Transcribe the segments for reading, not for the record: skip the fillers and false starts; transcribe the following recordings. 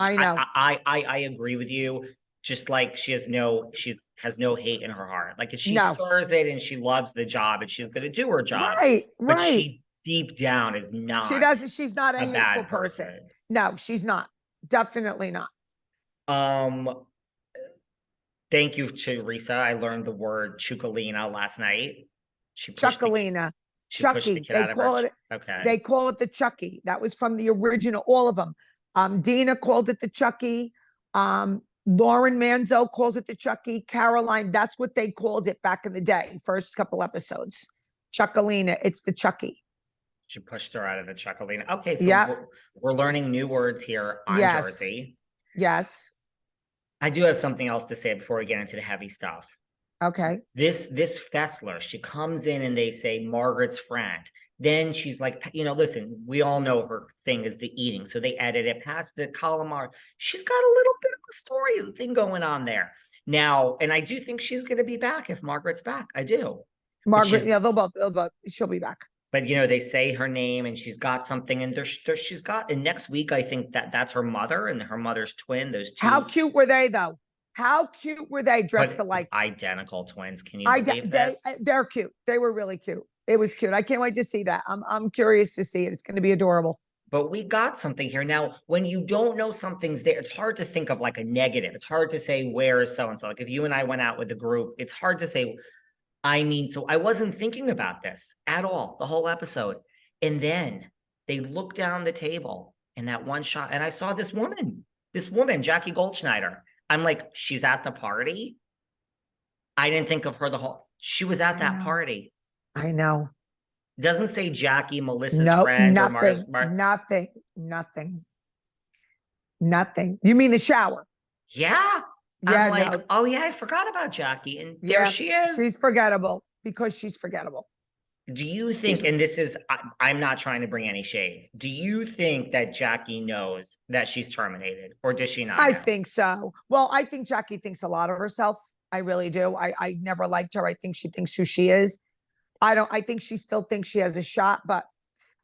I know. I agree with you. Just like she has no hate in her heart. Like if she No. stirs it and she loves the job and she's going to do her job, Right, but right. she deep down is She not doesn't, she's not a a hateful bad person. person. No, she's not. Definitely not. Um, Thank you, Teresa. I learned the word chukalina last night. She pushed the Chuckalina. she pushed the Chucky. kid out of her. Okay. They call it the Chucky. That was from the original, all of them. Dina called it the Chucky. Lauren Manzo calls it the Chucky. Caroline, that's what they called it back in the day, first couple episodes. Chuckalina, it's the Chucky. She pushed her out of the chuckalina. Okay, so Yeah. we're learning new words here on Yes. Jersey. Yes. I do have something else to say before we get into the heavy stuff. Okay. This Fessler, she comes in and they say Margaret's friend. Then she's like, listen, we all know her thing is the eating. So they edit it past the calamari. She's got a little bit of a story thing going on there. Now, and I do think she's going to be back if Margaret's back. I do. Margaret, yeah, they'll both, she'll be back. But they say her name and she's got something, and she's got. And next week, I think that's her mother and her mother's twin. Those two. How cute were they, though? How cute were they dressed alike? Identical twins. Can you believe this? They're cute. They were really cute. It was cute. I can't wait to see that. I'm curious to see it. It's going to be adorable. But we got something here. Now, when you don't know something's there, it's hard to think of like a negative. It's hard to say, where is so-and-so? Like if you and I went out with the group, it's hard to say, so I wasn't thinking about this at all, the whole episode. And then they look down the table in that one shot, and I saw this woman, Jackie Goldschneider. I'm like, she's at the party? I didn't think of her she was at that party. I know. It doesn't say Jackie, Melissa's friend. Nothing, Nothing. You mean the shower? Yeah. Yeah, I'm like, oh yeah, I forgot about Jackie. And there she is. She's forgettable because she's forgettable. Do you think, and this is, I'm not trying to bring any shade. Do you think that Jackie knows that she's terminated, or does she not know? I think so. Well, I think Jackie thinks a lot of herself. I really do. I never liked her. I think she thinks who she is. I think she still thinks she has a shot, but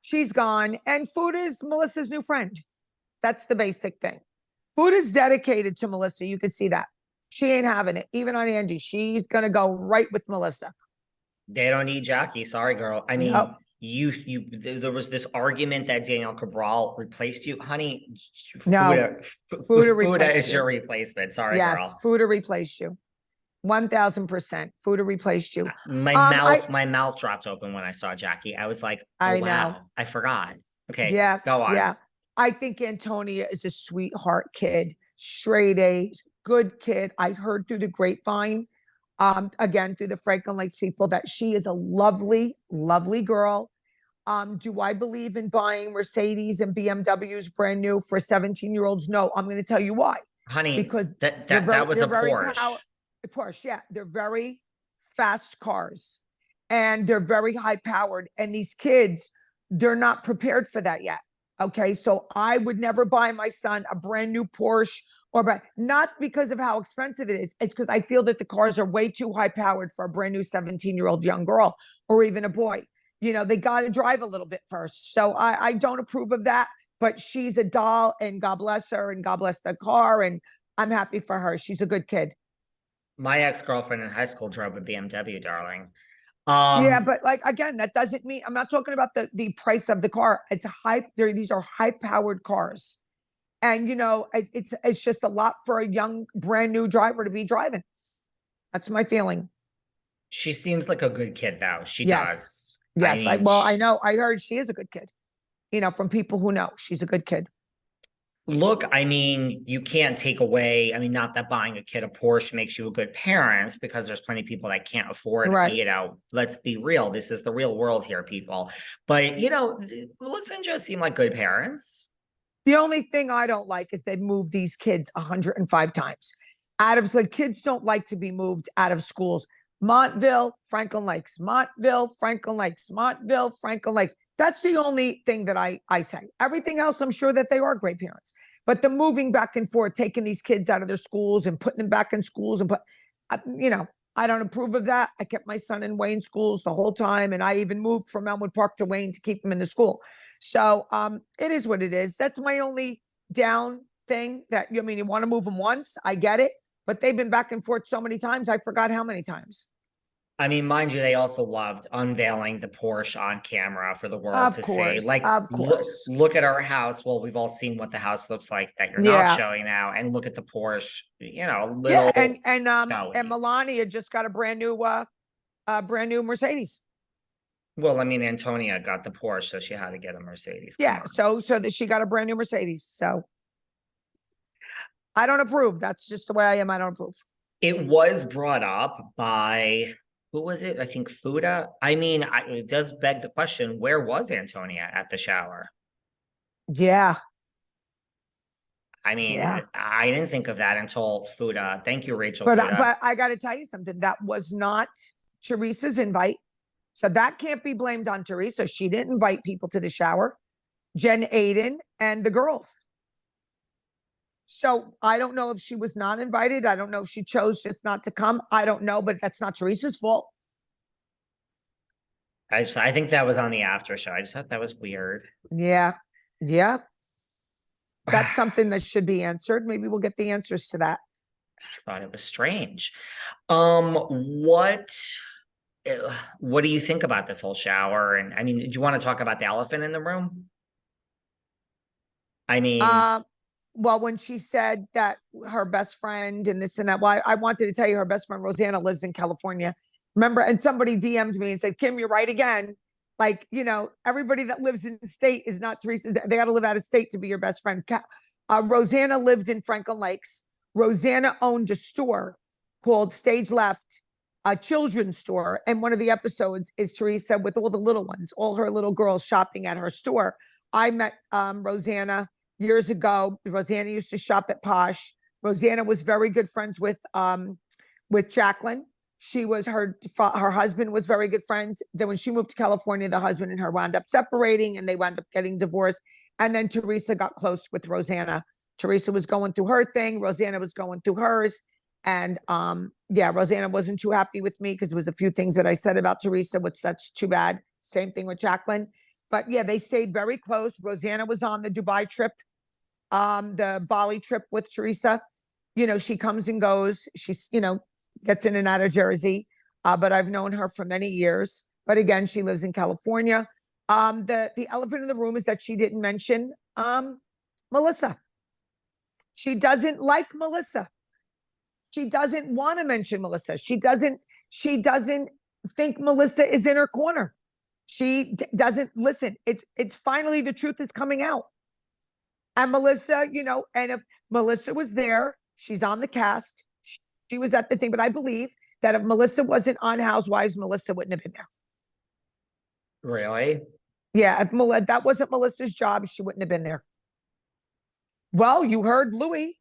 she's gone. And Fuda is Melissa's new friend. That's the basic thing. Fuda's dedicated to Melissa. You could see that. She ain't having it. Even on Andy, she's going to go right with Melissa. They don't need Jackie. Sorry, girl. I mean, there was this argument that Daniel Cabral replaced you. Honey, no, Fuda is your replacement. Sorry, girl. Yes, Fuda replaced you. 1000%. Fuda replaced you. My mouth dropped open when I saw Jackie. I was like, I know. I forgot. Okay. Yeah. Go on. Yeah. I think Antonia is a sweetheart kid, straight A's, good kid. I heard through the grapevine, again, through the Franklin Lakes people, that she is a lovely, lovely girl. Do I believe in buying Mercedes and BMWs brand new for 17-year-olds? No, I'm going to tell you why. Honey, because that was a Porsche. Porsche, yeah. They're very fast cars and they're very high powered. And these kids, they're not prepared for that yet. Okay. So I would never buy my son a brand new Porsche, not because of how expensive it is. It's because I feel that the cars are way too high powered for a brand new 17-year-old young girl or even a boy. They got to drive a little bit first. So I don't approve of that, but she's a doll, and God bless her and God bless the car. And I'm happy for her. She's a good kid. My ex-girlfriend in high school drove a BMW, darling. Yeah, but again, that doesn't mean, I'm not talking about the price of the car. It's these are high powered cars. And it's just a lot for a young, brand new driver to be driving. That's my feeling. She seems like a good kid, though. She does. Yes. I know. I heard she is a good kid. From people who know she's a good kid. Look, you can't take away, not that buying a kid a Porsche makes you a good parent, because there's plenty of people that can't afford, right. Let's be real. This is the real world here, people. But, Melissa and Joe seem like good parents. The only thing I don't like is they move these kids 105 times. Kids don't like to be moved out of schools. Montville, Franklin Lakes, Montville, Franklin Lakes, Montville, Franklin Lakes. That's the only thing that I say. Everything else, I'm sure that they are great parents. But the moving back and forth, taking these kids out of their schools and putting them back in schools, I don't approve of that. I kept my son in Wayne schools the whole time, and I even moved from Elmwood Park to Wayne to keep him in the school. So it is what it is. That's my only down thing that, I mean, you want to move them once, I get it, but they've been back and forth so many times, I forgot how many times. I mean, mind you, they also loved unveiling the Porsche on camera for the world to see. Like, Of course. look at our house. Well, we've all seen what the house looks like that you're not Yeah. showing now, and look at the Porsche. You know, Yeah, little and showy. Melania just got a brand new Mercedes. Well, I mean, Antonia got the Porsche, so she had to get a Mercedes. Come Yeah, on. so that she got a brand new Mercedes. So I don't approve. That's just the way I am. I don't approve. It was brought up by who was it? I think Fuda. I mean, it does beg the question: where was Antonia at the shower? Yeah, I mean, yeah. I didn't think of that until Fuda. Thank you, Rachel But Fuda. I got to tell you something. That was not Teresa's invite. So that can't be blamed on Teresa. She didn't invite people to the shower. Jen, Aydin, and the girls. So I don't know if she was not invited. I don't know if she chose just not to come. I don't know, but that's not Teresa's fault. I think that was on the after show. I just thought that was weird. Yeah, yeah. That's something that should be answered. Maybe we'll get the answers to that. I thought it was strange. What do you think about this whole shower? And I mean, do you want to talk about the elephant in the room? I mean, Well, when she said that her best friend and this and that, well, I wanted to tell you her best friend Rosanna lives in California. Remember, and somebody DM'd me and said, Kim, you're right again. Like, you know, everybody that lives in the state is not Teresa. They got to live out of state to be your best friend. Rosanna lived in Franklin Lakes. Rosanna owned a store called Stage Left, a children's store. And one of the episodes is Teresa with all the little ones, all her little girls shopping at her store. I met Rosanna years ago. Rosanna used to shop at Posh. Rosanna was very good friends with Jacqueline. She was her husband was very good friends. Then when she moved to California, the husband and her wound up separating and they wound up getting divorced. And then Teresa got close with Rosanna. Teresa was going through her thing. Rosanna was going through hers. And yeah, Rosanna wasn't too happy with me because there was a few things that I said about Teresa, which that's too bad. Same thing with Jacqueline. But yeah, they stayed very close. Rosanna was on the Dubai trip, the Bali trip with Teresa. You know, she comes and goes. She's, you know, gets in and out of Jersey. But I've known her for many years. But again, she lives in California. The elephant in the room is that she didn't mention Melissa. She doesn't like Melissa. She doesn't want to mention Melissa. She doesn't think Melissa is in her corner. She doesn't listen. It's finally the truth is coming out. And Melissa, you know, and if Melissa was there, she's on the cast. She was at the thing, but I believe that if Melissa wasn't on Housewives, Melissa wouldn't have been there. really? Yeah, if that wasn't Melissa's job, she wouldn't have been there. Well, you heard Louis.